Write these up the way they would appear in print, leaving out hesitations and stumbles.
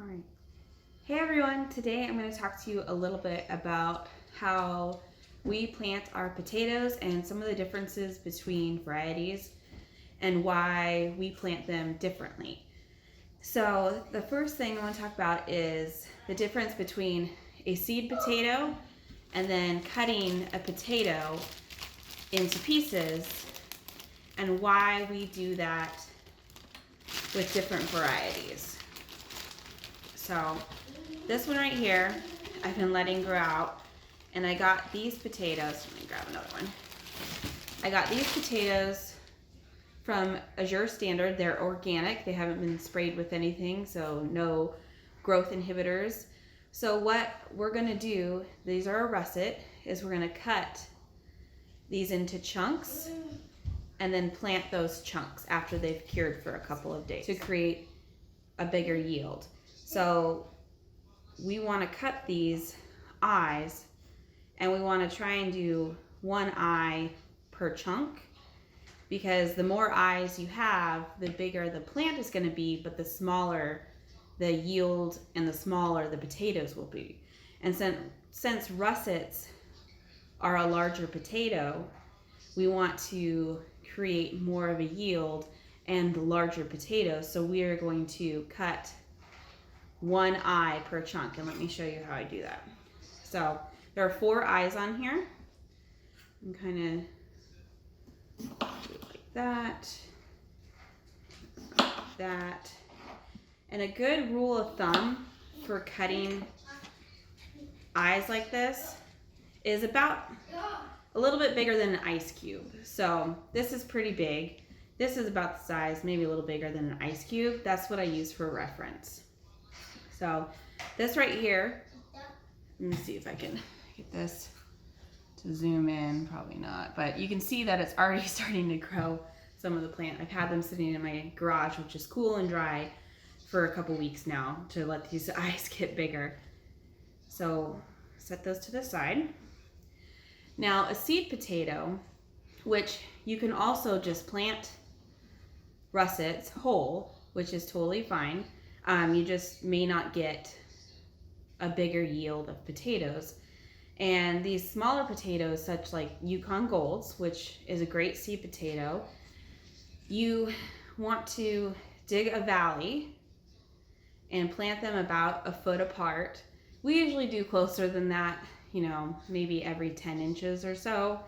All right. Hey everyone, today I'm going to talk to you a little bit about how we plant our potatoes and some of the differences between varieties and why we plant them differently. So the first thing I want to talk about is the difference between a seed potato and then cutting a potato into pieces and why we do that with different varieties. So this one right here, I've been letting grow out, and I got these potatoes. Let me grab another one. I got these potatoes from Azure Standard. They're organic. They haven't been sprayed with anything, so no growth inhibitors. So what we're gonna do, these are a russet, is we're gonna cut these into chunks and then plant those chunks after they've cured for a couple of days to create a bigger yield. So we want to cut these eyes, and we want to try and do one eye per chunk, because the more eyes you have, the bigger the plant is going to be, but the smaller the yield and the smaller the potatoes will be. And since russets are a larger potato, we want to create more of a yield and larger potatoes, so we are going to cut one eye per chunk, and let me show you how I do that. So there are 4 eyes on here. I'm kind of do it like that, like that. And a good rule of thumb for cutting eyes like this is about a little bit bigger than an ice cube. So this is pretty big. This is about the size, maybe a little bigger than an ice cube. That's what I use for reference. So this right here, let me see if I can get this to zoom in, probably not, but you can see that it's already starting to grow some of the plant. I've had them sitting in my garage, which is cool and dry, for a couple weeks now to let these eyes get bigger. So set those to the side. Now a seed potato, which you can also just plant russets whole, which is totally fine. You just may not get a bigger yield of potatoes. And these smaller potatoes, such like Yukon Golds, which is a great seed potato, you want to dig a valley and plant them about a foot apart. We usually do closer than that, maybe every 10 inches or so.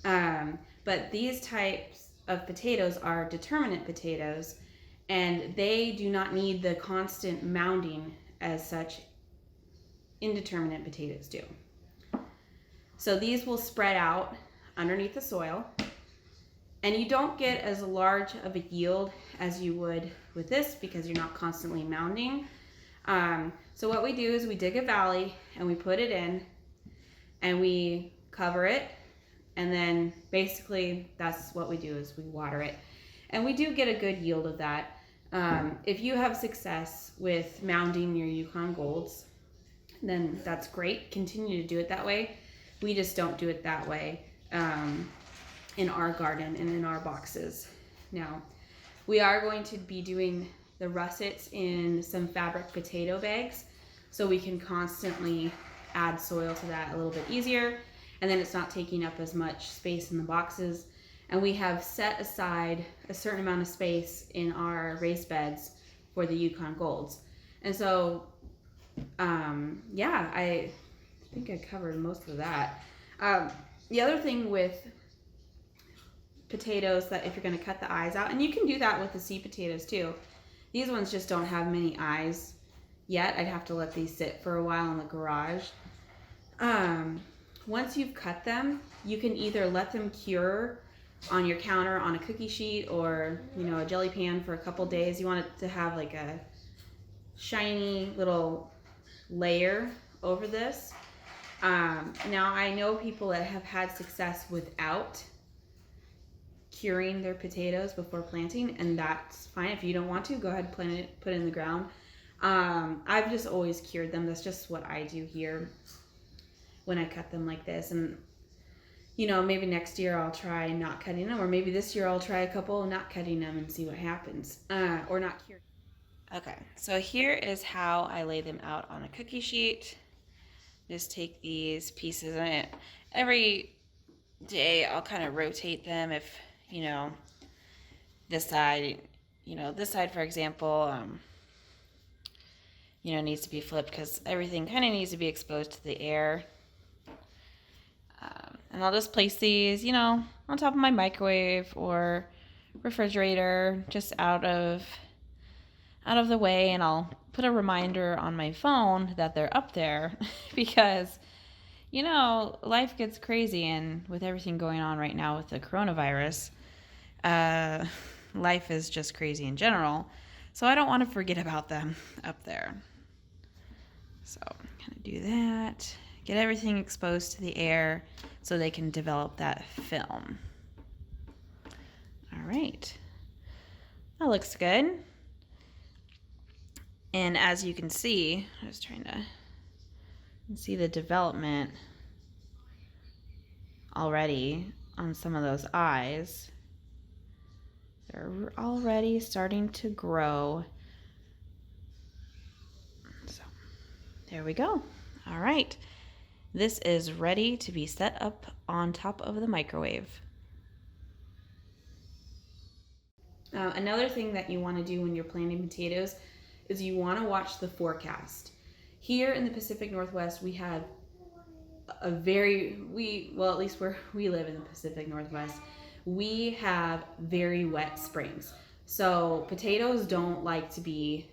But these types of potatoes are determinate potatoes, and they do not need the constant mounding as such indeterminate potatoes do. So these will spread out underneath the soil, and you don't get as large of a yield as you would with this because you're not constantly mounding. So what we do is we dig a valley and we put it in and we cover it, and then basically that's what we do is we water it, and we do get a good yield of that. If you have success with mounding your Yukon Golds, then that's great. Continue to do it that way. We just don't do it that way in our garden and in our boxes. Now, we are going to be doing the russets in some fabric potato bags, so we can constantly add soil to that a little bit easier, and then it's not taking up as much space in the boxes. And we have set aside a certain amount of space in our raised beds for the Yukon Golds. And so, yeah, I think I covered most of that. The other thing with potatoes, that if you're gonna cut the eyes out, and you can do that with the seed potatoes too. These ones just don't have many eyes yet. I'd have to let these sit for a while in the garage. Once you've cut them, you can either let them cure on your counter on a cookie sheet or a jelly pan for a couple days. You want it to have like a shiny little layer over this. Now I know people that have had success without curing their potatoes before planting, and that's fine. If you don't want to, go ahead and plant it, put it in the ground. I've just always cured them. That's just what I do here when I cut them like this. And maybe next year I'll try not cutting them, or maybe this year I'll try a couple not cutting them and see what happens, or not curing. Okay, so here is how I lay them out on a cookie sheet. Just take these pieces, and every day I'll kind of rotate them if, you know, this side, this side, for example, needs to be flipped because everything kind of needs to be exposed to the air. And I'll just place these, on top of my microwave or refrigerator, just out of the way, and I'll put a reminder on my phone that they're up there because life gets crazy, and with everything going on right now with the coronavirus, life is just crazy in general. So I don't want to forget about them up there. So I'm going to do that. Get everything exposed to the air so they can develop that film. All right. That looks good. And as you can see, I was trying to see the development already on some of those eyes. They're already starting to grow. So there we go. All right. This is ready to be set up on top of the microwave. Another thing that you want to do when you're planting potatoes is you want to watch the forecast. Here in the Pacific Northwest, we have at least where we live in the Pacific Northwest, we have very wet springs. So potatoes don't like to be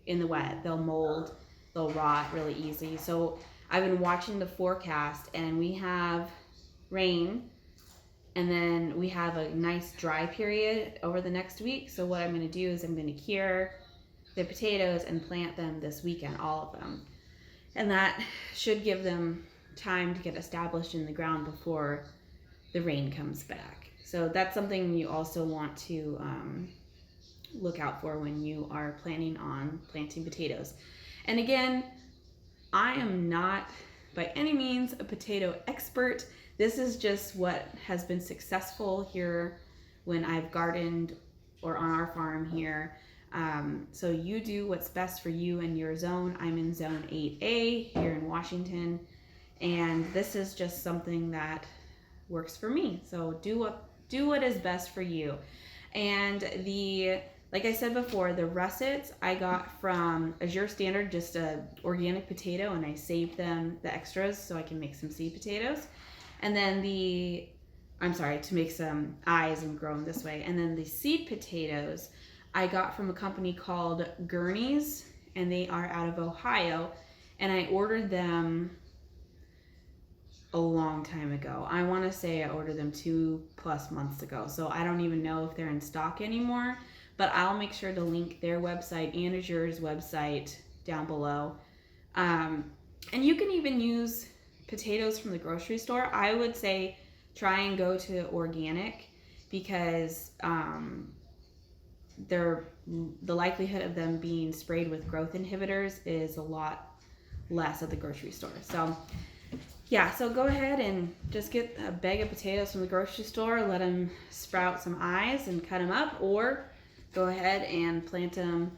in the wet. They'll mold, they'll rot really easily. So I've been watching the forecast, and we have rain, and then we have a nice dry period over the next week. So what I'm going to do is I'm going to cure the potatoes and plant them this weekend, all of them. And that should give them time to get established in the ground before the rain comes back. So that's something you also want to look out for when you are planning on planting potatoes. And again, I am not by any means a potato expert. This is just what has been successful here when I've gardened or on our farm here. So you do what's best for you and your zone. I'm in zone 8A here in Washington, and this is just something that works for me. So do what is best for you. And like I said before, the russets I got from Azure Standard, just a organic potato, and I saved them, the extras, so I can make some seed potatoes. And then to make some eyes and grow them this way. And then the seed potatoes I got from a company called Gurney's, and they are out of Ohio, and I ordered them a long time ago. I want to say I ordered them 2+ months ago, so I don't even know if they're in stock anymore, but I'll make sure to link their website and Azure's website down below. And you can even use potatoes from the grocery store. I would say try and go to organic, because the likelihood of them being sprayed with growth inhibitors is a lot less at the grocery store. So yeah, so go ahead and just get a bag of potatoes from the grocery store, let them sprout some eyes and cut them up, or go ahead and plant them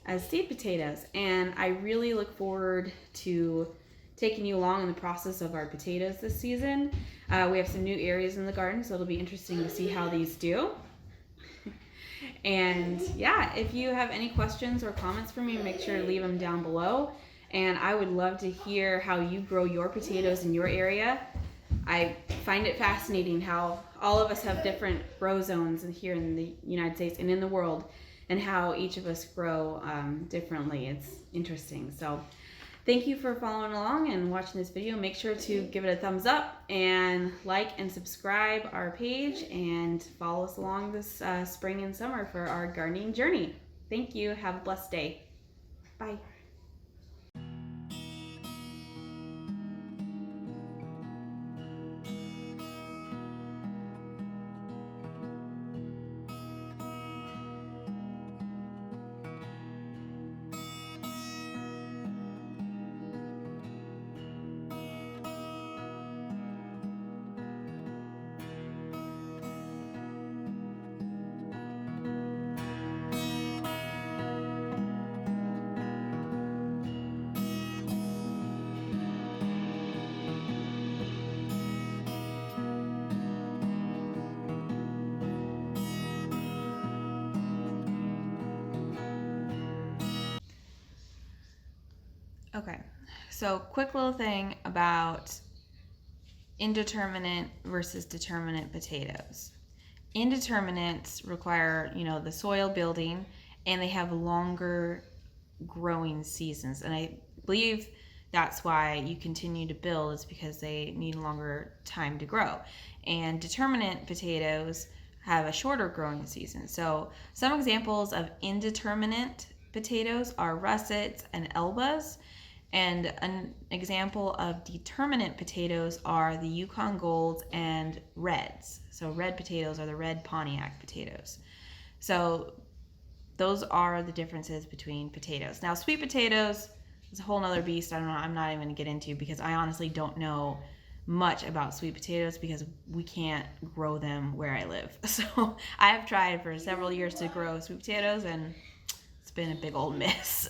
as seed potatoes. And I really look forward to taking you along in the process of our potatoes this season. We have some new areas in the garden, so it'll be interesting to see how these do. And yeah, if you have any questions or comments for me, make sure to leave them down below. And I would love to hear how you grow your potatoes in your area. I find it fascinating how all of us have different grow zones here in the United States and in the world, and how each of us grow differently. It's interesting. So thank you for following along and watching this video. Make sure to give it a thumbs up and like and subscribe our page, and follow us along this spring and summer for our gardening journey. Thank you. Have a blessed day. Bye. Okay, so quick little thing about indeterminate versus determinate potatoes. Indeterminates require, the soil building, and they have longer growing seasons. And I believe that's why you continue to build, is because they need longer time to grow. And determinate potatoes have a shorter growing season. So some examples of indeterminate potatoes are russets and elbas. And an example of determinate potatoes are the Yukon Golds and Reds. So red potatoes are the red Pontiac potatoes. So those are the differences between potatoes. Now, sweet potatoes is a whole nother beast. I'm not even going to get into, because I honestly don't know much about sweet potatoes because we can't grow them where I live. So I have tried for several years to grow sweet potatoes, and it's been a big old miss.